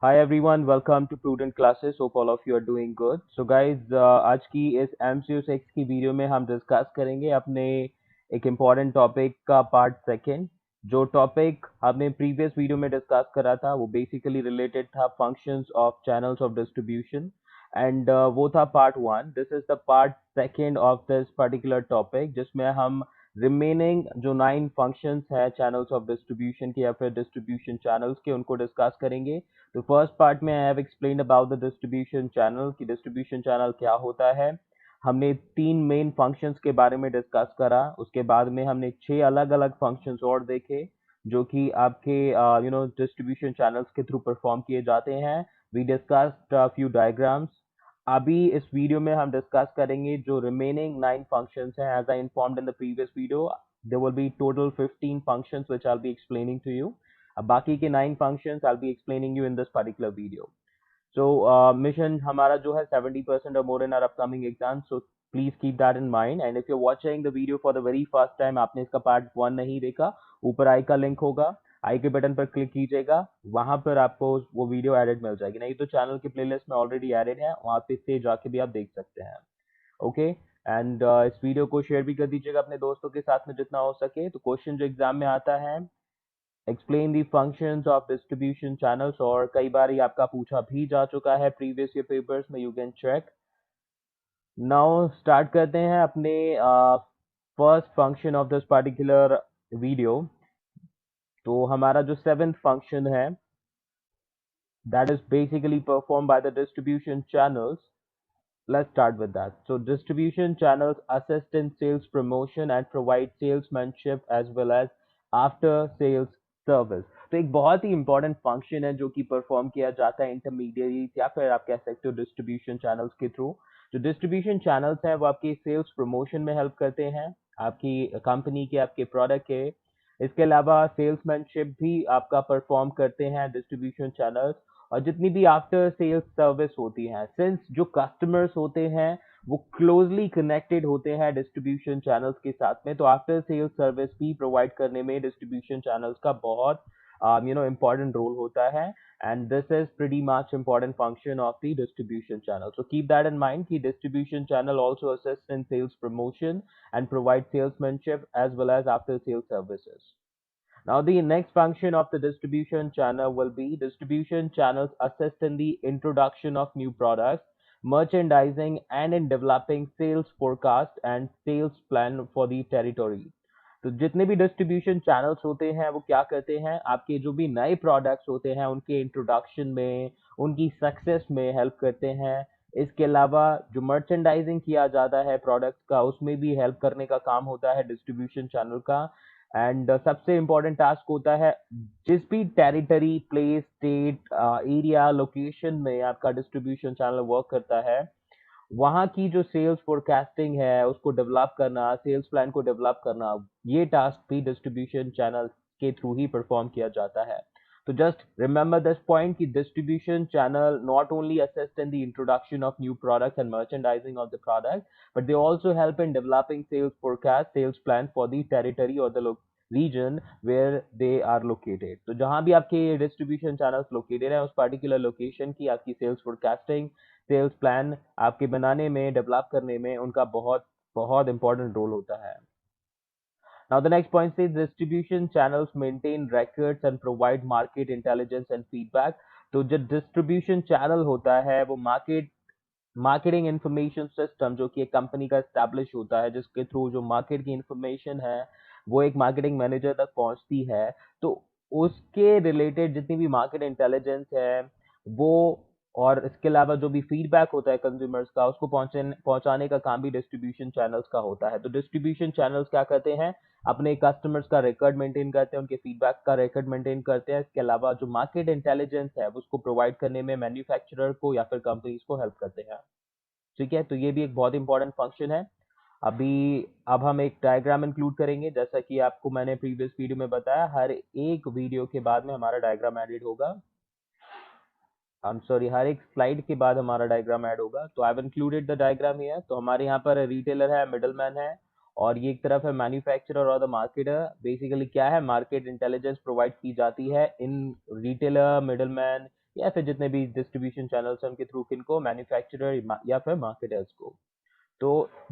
Hi everyone, welcome to Prudent Classes. Hope all of you are doing good. So guys, आज की इस MCU6 की video में हम डिस्कस करेंगे अपने एक इम्पॉर्टेंट टॉपिक का पार्ट सेकंड। जो टॉपिक हमने प्रीवियस वीडियो में डिस्कस करा था वो बेसिकली रिलेटेड था functions of channels of distribution and वो था part one. This is the part second of this particular topic जिसमें हम रिमेनिंग जो 9 फंक्शंस है चैनल्स ऑफ डिस्ट्रीब्यूशन के या फिर डिस्ट्रीब्यूशन चैनल्स के उनको डिस्कस करेंगे। तो फर्स्ट पार्ट में I have explained about the distribution channel कि डिस्ट्रीब्यूशन चैनल क्या होता है। हमने 3 मेन फंक्शंस के बारे में डिस्कस करा। उसके बाद में हमने 6 अलग अलग फंक्शंस और देखे जो कि आपके डिस्ट्रीब्यूशन चैनल्स के थ्रू परफॉर्म किए जाते हैं। We discussed few diagrams. अभी इस वीडियो में हम डिस्कस करेंगे जो रिमेनिंग 9 फंक्शंस हैं। As I informed in the previous video, there will be total 15 functions which I'll be explaining to you. अब बाकी के 9 functions I'll be explaining you in this particular video. So mission हमारा जो है 70% or more in our upcoming exams. So please keep that in mind. And if you're watching the video for the very first time, आपने इसका part 1 नहीं देखा, ऊपर आई का link होगा, आई के बटन पर क्लिक कीजिएगा, वहां पर आपको वो वीडियो एडेड मिल जाएगी। नहीं तो चैनल की प्लेलिस्ट में ऑलरेडी एडेड है, वहां पे से जाके भी आप देख सकते हैं। ओके एंड इस वीडियो को शेयर भी कर दीजिएगा अपने दोस्तों के साथ में जितना हो सके। तो क्वेश्चन जो एग्जाम में आता है, explain the functions of distribution channels, और कई बार ये आपका पूछा भी जा चुका है प्रीवियस ईयर पेपर्स में, you can check. Now start करते हैं अपने first function of this particular video. तो हमारा जो सेवेंथ फंक्शन है that is basically performed by the distribution channels. Let's start with that. So distribution channels assist in sales promotion and provide salesmanship as well as after sales service. तो एक बहुत ही important function है जो कि perform किया जाता है intermediate या फिर आप कह सकते हो डिस्ट्रीब्यूशन चैनल्स के थ्रू। जो डिस्ट्रीब्यूशन चैनल्स हैं वो आपकी सेल्स प्रमोशन में हेल्प करते हैं, आपकी कंपनी के, आपके प्रोडक्ट के। इसके अलावा सेल्समैनशिप भी आपका परफॉर्म करते हैं डिस्ट्रीब्यूशन चैनल्स। और जितनी भी आफ्टर सेल्स सर्विस होती है, सिंस जो कस्टमर्स होते हैं वो क्लोजली कनेक्टेड होते हैं डिस्ट्रीब्यूशन चैनल्स के साथ में, तो आफ्टर सेल्स सर्विस भी प्रोवाइड करने में डिस्ट्रीब्यूशन चैनल्स का बहुत important रोल होता है। and this is pretty much important function of the distribution channel. So keep that in mind कि distribution channel also assists in sales promotion and provide salesmanship as well as after sales services. Now, the next function of the distribution channel will be distribution channels assist in the introduction of new products, merchandising, and in developing sales forecast and sales plan for the territory. तो जितने भी distribution channels होते हैं वो क्या करते हैं, आपके जो भी नए प्रोडक्ट्स होते हैं उनके इंट्रोडक्शन में, उनकी सक्सेस में हेल्प करते हैं। इसके अलावा जो मर्चेंडाइजिंग किया जाता है प्रोडक्ट्स का, उसमें भी हेल्प करने का काम होता है डिस्ट्रीब्यूशन चैनल का। एंड सबसे इंपॉर्टेंट टास्क होता है जिस भी territory, place, state, area, location में आपका डिस्ट्रीब्यूशन चैनल वर्क करता है, वहाँ की जो सेल्स फोरकास्टिंग है उसको डेवलप करना, सेल्स प्लान को डेवलप करना, ये टास्क भी डिस्ट्रीब्यूशन चैनल के थ्रू ही परफॉर्म किया जाता है। तो जस्ट रिमेंबर दिस पॉइंट कि distribution channel not only assist in the introduction of new products and merchandising of the product, but they also help in developing sales forecast, sales plan for the territory or the region where they are located. तो जहां भी आपके distribution channels located है उस particular location की आपकी sales forecasting, sales plan आपके बनाने में, डेवलप करने में उनका बहुत बहुत इंपॉर्टेंट रोल होता है। Now the next point says distribution channels maintain records and provide market intelligence and feedback. तो जो डिस्ट्रीब्यूशन चैनल होता है वो मार्केटिंग इंफॉर्मेशन सिस्टम जो कि एक कंपनी का एस्टैब्लिश होता है, जिसके थ्रू जो मार्केट की इंफॉर्मेशन है वो एक मार्केटिंग मैनेजर तक पहुंचती है। तो उसके रिलेटेड जितनी भी मार्केट इंटेलिजेंस है वो, और इसके अलावा जो भी फीडबैक होता है कंज्यूमर्स का, उसको पहुंचाने का काम भी डिस्ट्रीब्यूशन चैनल्स का होता है। तो डिस्ट्रीब्यूशन चैनल्स क्या करते हैं, अपने कस्टमर्स का रिकॉर्ड मेंटेन करते हैं, उनके फीडबैक का रिकॉर्ड मेंटेन करते हैं। इसके अलावा जो मार्केट इंटेलिजेंस है उसको प्रोवाइड करने में मैन्युफैक्चरर को या फिर कंपनीज को हेल्प करते हैं। ठीक है, तो ये भी एक बहुत इंपॉर्टेंट फंक्शन है। अब हम एक डायग्राम इंक्लूड करेंगे, जैसा कि आपको मैंने प्रीवियस वीडियो में बताया, हर एक वीडियो के बाद में हमारा डायग्राम एडिट होगा। सॉरी, हर एक स्लाइड के बाद हमारा डायग्राम ऐड होगा। तो I have included the diagram here. तो हमारे यहाँ पर रिटेलर है, मिडलमैन है, और ये एक तरफ है मैन्युफैक्चरर और द मार्केटर। बेसिकली क्या है, मार्केट इंटेलिजेंस प्रोवाइड की जाती है इन रिटेलर, मिडलमैन या फिर जितने भी डिस्ट्रीब्यूशन चैनल्स हैं उनके थ्रू किनको, मैन्युफैक्चरर या फिर मार्केटर्स को। So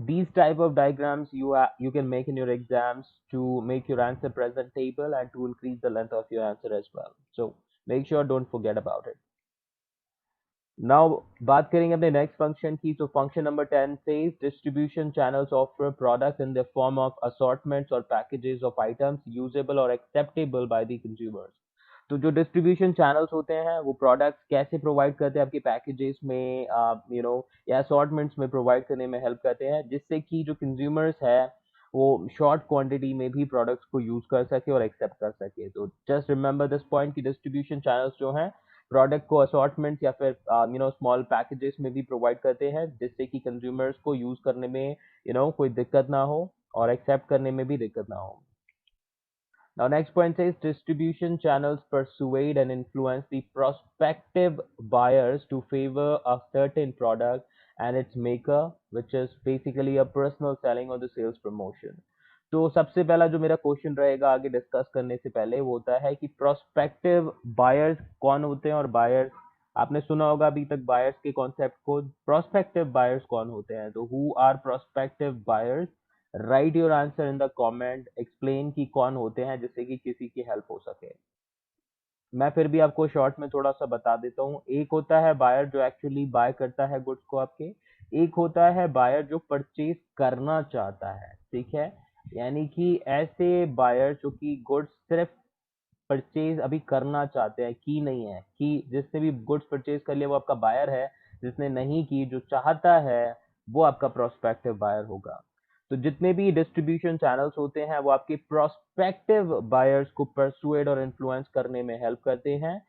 these type of diagrams you can make in your exams to make your answer presentable and to increase the length of your answer as well. So make sure don't forget about it. Now बात करेंगे अपने next function की। तो function number 10 says distribution channels offer products in the form of assortments or packages of items usable or acceptable by the consumers. तो जो distribution channels होते हैं वो प्रोडक्ट्स कैसे प्रोवाइड करते हैं आपके पैकेजेस में, या असॉर्टमेंट्स में प्रोवाइड करने में हेल्प करते हैं, जिससे कि जो कंज्यूमर्स है वो शॉर्ट क्वांटिटी में भी प्रोडक्ट्स को यूज कर सके और एक्सेप्ट कर सके। तो जस्ट रिमेंबर दिस पॉइंट कि डिस्ट्रीब्यूशन चैनल्स जो हैं प्रोडक्ट को असॉर्टमेंट या फिर स्मॉल पैकेजेस में भी प्रोवाइड करते हैं, जिससे कि कंज्यूमर्स को यूज करने में कोई दिक्कत ना हो और एक्सेप्ट करने में भी दिक्कत ना हो। Now, next point says distribution channels persuade and influence the prospective buyers to favor a certain product and its maker, which is basically a personal selling or the sales promotion. तो सबसे पहला जो मेरा क्वेश्चन रहेगा आगे discuss करने से पहले वो होता है कि प्रोस्पेक्टिव बायर्स कौन होते हैं, और बायर्स आपने सुना होगा अभी तक बायर्स के कॉन्सेप्ट को। प्रोस्पेक्टिव बायर्स कौन होते हैं, तो who are prospective buyers, right your answer in the comment, explain कि कौन होते हैं जिससे कि किसी की हेल्प हो सके। मैं फिर भी आपको शॉर्ट में थोड़ा सा बता देता हूँ। एक होता है बायर जो एक्चुअली बाय करता है गुड्स को आपके, एक होता है बायर जो परचेज करना चाहता है, ठीक है। यानी कि ऐसे बायर जो कि गुड्स सिर्फ परचेज अभी करना चाहते हैं, की नहीं है, कि जिसने भी गुड्स परचेज कर लिया वो आपका बायर है, जिसने नहीं की जो चाहता है वो आपका प्रोस्पेक्टिव बायर होगा। तो जितने भी डिस्ट्रीब्यूशन चैनल्स होते हैं वो आपके प्रोस्पेक्टिव बायर्स को परसुएड और इन्फ्लुएंस करने में हेल्प करते हैं,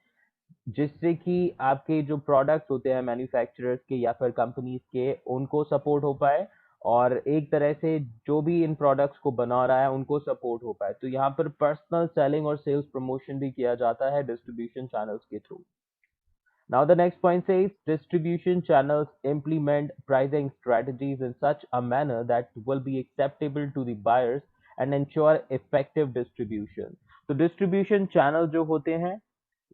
जिससे कि आपके जो प्रोडक्ट्स होते हैं मैन्युफैक्चरर्स के या फिर कंपनीज के उनको सपोर्ट हो पाए, और एक तरह से जो भी इन प्रोडक्ट्स को बना रहा है उनको सपोर्ट हो पाए। तो यहाँ पर पर्सनल सेलिंग और सेल्स प्रमोशन भी किया जाता है डिस्ट्रीब्यूशन चैनल्स के through. Now the next point says distribution channels implement pricing strategies in such a manner that will be acceptable to the buyers and ensure effective distribution. तो distribution channel जो होते हैं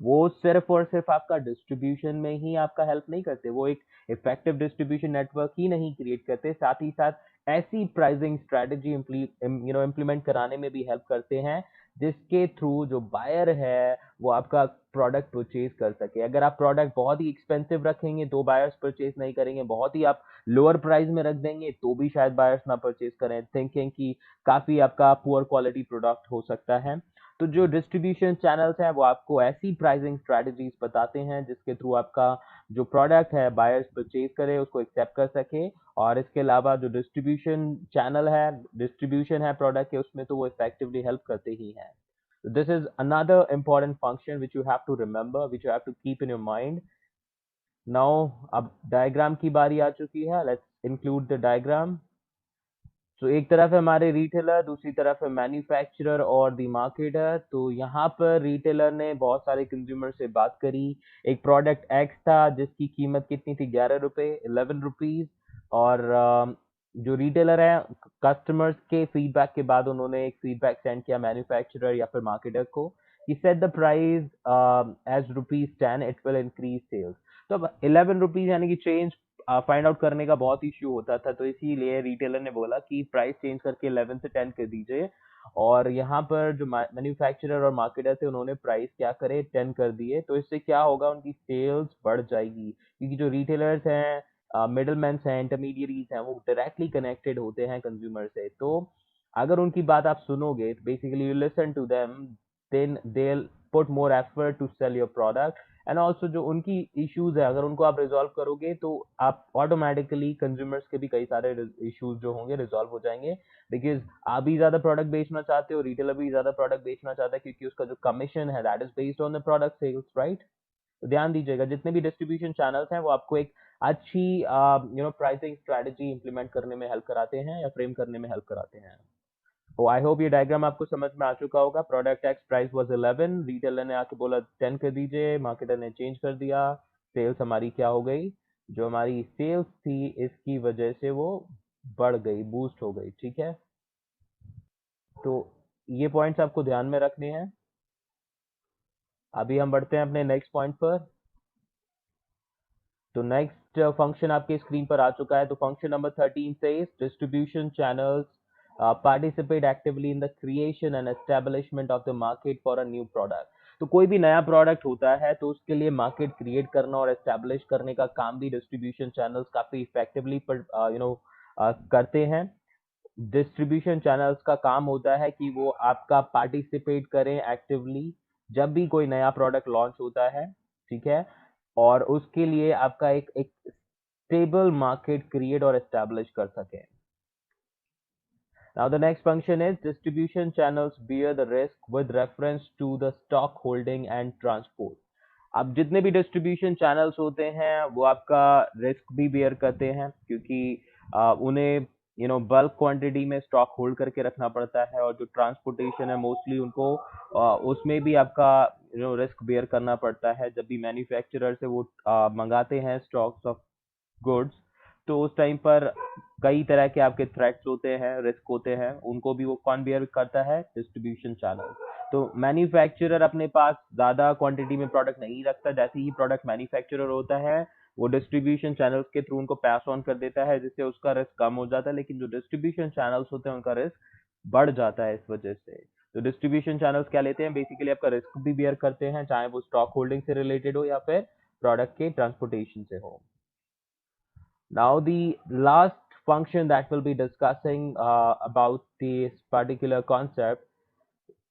वो सिर्फ और सिर्फ आपका डिस्ट्रीब्यूशन में ही आपका हेल्प नहीं करते, वो एक इफेक्टिव डिस्ट्रीब्यूशन नेटवर्क ही नहीं क्रिएट करते, साथ ही साथ ऐसी प्राइसिंग स्ट्रेटजी इम्प्लीमेंट कराने में भी हेल्प करते हैं जिसके थ्रू जो बायर है वो आपका प्रोडक्ट परचेज कर सके। अगर आप प्रोडक्ट बहुत ही एक्सपेंसिव रखेंगे तो बायर्स परचेज नहीं करेंगे, बहुत ही आप लोअर प्राइस में रख देंगे तो भी शायद बायर्स ना परचेज करें, थिंकिंग कि काफी आपका पुअर क्वालिटी प्रोडक्ट हो सकता है। तो जो डिस्ट्रीब्यूशन चैनल्स हैं वो आपको ऐसी प्राइसिंग स्ट्रेटजीज बताते हैं जिसके थ्रू आपका जो प्रोडक्ट है बायर्स परचेज करे, उसको एक्सेप्ट कर सके, और इसके अलावा जो डिस्ट्रीब्यूशन चैनल है, डिस्ट्रीब्यूशन है प्रोडक्ट के, उसमें तो वो इफेक्टिवली हेल्प करते ही हैं। This is another important function which you have to remember, which you have to keep in your mind. Now अब डायग्राम की बारी आ चुकी है, लेट्स इंक्लूड द डायग्राम। तो एक तरफ है हमारे रिटेलर, दूसरी तरफ है मैन्युफैक्चरर और द मार्केटर। तो यहाँ पर रिटेलर ने बहुत सारे कंज्यूमर से बात करी। एक प्रोडक्ट एक्स था जिसकी कीमत कितनी थी, 11 रुपए, 11 रुपीज। और जो रिटेलर है कस्टमर्स के फीडबैक के बाद उन्होंने एक फीडबैक सेंड किया मैन्युफैक्चरर या फिर मार्केटर को कि set the price as ₹10, it will increase sales. तो अब 11 रुपीज यानी कि चेंज फाइंड आउट करने का बहुत इश्यू होता था, तो इसीलिए रिटेलर ने बोला कि प्राइस चेंज करके 11 से 10 कर दीजिए। और यहाँ पर जो मैन्युफैक्चरर और मार्केटर थे उन्होंने प्राइस क्या करे, 10 कर दिए। तो इससे क्या होगा, उनकी सेल्स बढ़ जाएगी, क्योंकि जो रिटेलर्स हैं, मिडलमैन हैं, इंटरमीडियरीज हैं, वो डायरेक्टली कनेक्टेड होते हैं कंज्यूमर से। तो अगर उनकी बात आप सुनोगे, basically you listen to them, then they put more effort to sell your product. And also जो उनकी इश्यूज है अगर उनको आप रिजॉल्व करोगे तो आप ऑटोमेटिकली कंज्यूमर्स के भी कई सारे इश्यूज जो होंगे रिजॉल्व हो जाएंगे, बिकॉज आप भी ज्यादा प्रोडक्ट बेचना चाहते हो, रिटेलर भी ज्यादा प्रोडक्ट बेचना चाहता है, क्योंकि उसका जो कमीशन है that is based on the product sales, right. तो ध्यान दीजिएगा, जितने भी डिस्ट्रीब्यूशन चैनल्स हैं वो आपको एक अच्छी प्राइसिंग स्ट्रेटजी इंप्लीमेंट करने में हेल्प कराते हैं या फ्रेम करने में हेल्प कराते हैं। तो आई होप ये डायग्राम आपको समझ में आ चुका होगा। Product x price was 11, retailer ने आके बोला 10 कर दीजिए, मार्केटर ने चेंज कर दिया, सेल्स हमारी क्या हो गई, जो हमारी सेल्स थी इसकी वजह से वो बढ़ गई, बूस्ट हो गई, ठीक है। तो ये पॉइंट्स आपको ध्यान में रखने हैं। अभी हम बढ़ते हैं अपने नेक्स्ट पॉइंट पर। तो नेक्स्ट फंक्शन आपके स्क्रीन पर आ चुका है। तो फंक्शन नंबर 13 से distribution channels participate actively in the creation and establishment of the market for a new product. तो कोई भी नया प्रोडक्ट होता है तो उसके लिए मार्केट क्रिएट करना और एस्टेब्लिश करने का काम भी डिस्ट्रीब्यूशन चैनल्स काफी इफेक्टिवली करते हैं। डिस्ट्रीब्यूशन चैनल्स का काम होता है कि वो आपका पार्टिसिपेट करें एक्टिवली जब भी कोई नया प्रोडक्ट लॉन्च होता है, ठीक है, और उसके लिए आपका एक स्टेबल मार्केट क्रिएट और एस्टैब्लिश कर सके। Now the next function is distribution channels bear the risk with reference to the stock holding and transport. अब जितने भी डिस्ट्रीब्यूशन चैनल्स होते हैं वो आपका रिस्क भी बेयर करते हैं, क्योंकि उन्हें बल्क क्वांटिटी में स्टॉक होल्ड करके रखना पड़ता है, और जो ट्रांसपोर्टेशन है मोस्टली उनको उसमें भी आपका रिस्क बेयर करना पड़ता है। जब भी मैन्युफैक्चरर से वो मंगाते हैं स्टॉक्स ऑफ गुड्स, तो उस टाइम पर कई तरह के आपके थ्रेट्स होते हैं, रिस्क होते हैं, उनको भी वो कौन बियर करता है? Distribution channel. तो मैन्युफैक्चरर अपने पास ज्यादा क्वांटिटी में प्रोडक्ट नहीं रखता, जैसे ही प्रोडक्ट मैन्युफैक्चरर होता है वो डिस्ट्रीब्यूशन चैनल्स के थ्रू उनको पास ऑन कर देता है, जिससे उसका रिस्क कम हो जाता है। लेकिन जो डिस्ट्रीब्यूशन चैनल्स होते हैं उनका रिस्क बढ़ जाता है इस वजह से। तो डिस्ट्रीब्यूशन चैनल्स क्या लेते हैं? बेसिकली आपका रिस्क भी बियर करते हैं, चाहे वो स्टॉक होल्डिंग से रिलेटेड हो या फिर प्रोडक्ट के ट्रांसपोर्टेशन से हो। Now, the last function that we'll be discussing about this particular concept,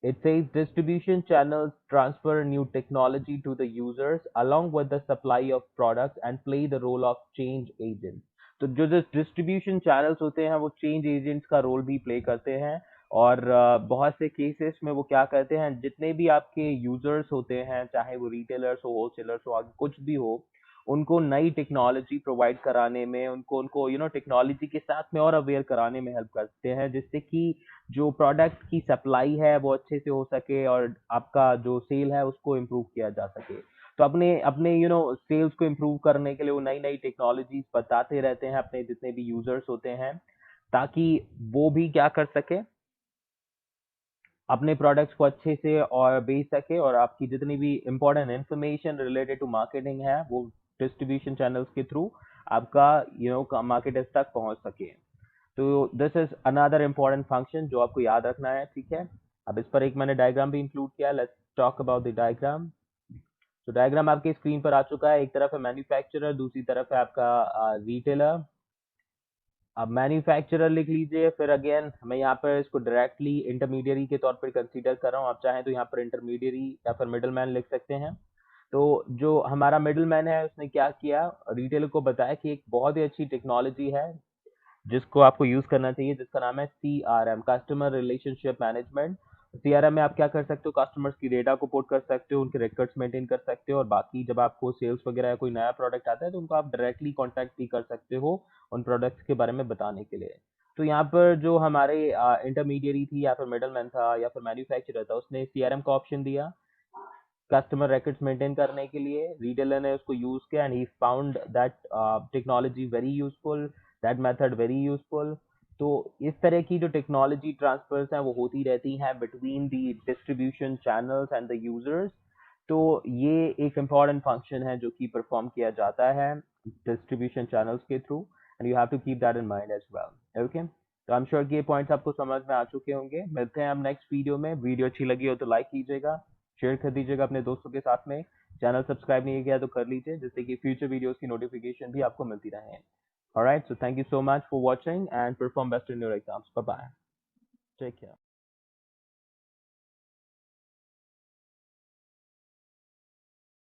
it says distribution channels transfer new technology to the users along with the supply of products and play the role of change agents. तो जो distribution channels होते हैं वो change agents का role भी play करते हैं, और बहुत से केसेस में वो क्या करते हैं, जितने भी आपके यूजर्स होते हैं, चाहे वो रिटेलर्स हो, होलसेलर्स हो, आगे कुछ भी हो, उनको नई टेक्नोलॉजी प्रोवाइड कराने में, उनको उनको टेक्नोलॉजी के साथ में और अवेयर कराने में हेल्प करते हैं, जिससे कि जो प्रोडक्ट की सप्लाई है वो अच्छे से हो सके और आपका जो सेल है उसको इम्प्रूव किया जा सके। तो अपने अपने सेल्स को इम्प्रूव करने के लिए वो नई नई टेक्नोलॉजीज बताते रहते हैं अपने जितने भी यूजर्स होते हैं, ताकि वो भी क्या कर सके, अपने प्रोडक्ट्स को अच्छे से और बेच सके, और आपकी जितनी भी important information related to marketing है वो डिस्ट्रीब्यूशन चैनल्स के थ्रू आपका मार्केटर्स तक पहुंच सके। तो this is another important function जो आपको याद रखना है, ठीक है। अब इस पर एक मैंने डायग्राम भी इंक्लूड किया, let's talk about the diagram. तो डायग्राम आपके स्क्रीन पर आ चुका है। एक तरफ है मैन्युफैक्चरर, दूसरी तरफ है आपका रिटेलर। अब मैन्युफैक्चरर लिख लीजिए, फिर अगेन मैं यहाँ पर इसको डायरेक्टली इंटरमीडियरी के तौर पर कंसीडर कर रहा हूँ। आप चाहें तो यहाँ पर इंटरमीडियरी या फिर मिडल मैन लिख सकते हैं। तो जो हमारा मिडल मैन है उसने क्या किया, रिटेलर को बताया कि एक बहुत ही अच्छी टेक्नोलॉजी है जिसको आपको यूज करना चाहिए, जिसका नाम है CRM, customer relationship management. CRM में आप क्या कर सकते हो, कस्टमर्स की डेटा को पोर्ट कर सकते हो, उनके रिकॉर्ड्स मेंटेन कर सकते हो, और बाकी जब आपको सेल्स वगैरह या कोई नया प्रोडक्ट आता है तो उनको आप डायरेक्टली कांटेक्ट भी कर सकते हो उन प्रोडक्ट्स के बारे में बताने के लिए। तो यहाँ पर जो हमारे इंटरमीडियरी थी या फिर मिडलमैन था या फिर मैन्युफैक्चरर था, उसने CRM का ऑप्शन दिया कस्टमर रिकॉर्ड्स मेंटेन करने के लिए। रिटेलर ने उसको यूज किया and he found that technology very useful, that method very useful. तो इस तरह की जो टेक्नोलॉजी ट्रांसफर्स हैं वो होती रहती हैं between the distribution channels and the users. तो ये एक इम्पॉर्टेंट फंक्शन है जो कि परफॉर्म किया जाता है डिस्ट्रीब्यूशन चैनल्स के through, and you have to keep that in mind as well. Okay, तो आई एम श्योर कि ये पॉइंट्स आपको समझ में आ चुके होंगे। मिलते हैं हम नेक्स्ट वीडियो में। वीडियो अच्छी लगी हो तो लाइक कीजिएगा, शेयर कर दीजिएगा अपने दोस्तों के साथ में। चैनल सब्सक्राइब नहीं किया तो कर लीजिए, जिससे कि फ्यूचर वीडियोस की नोटिफिकेशन भी आपको मिलती रहे। Alright, so thank you so much for watching and perform best in your exams. Bye bye, take care.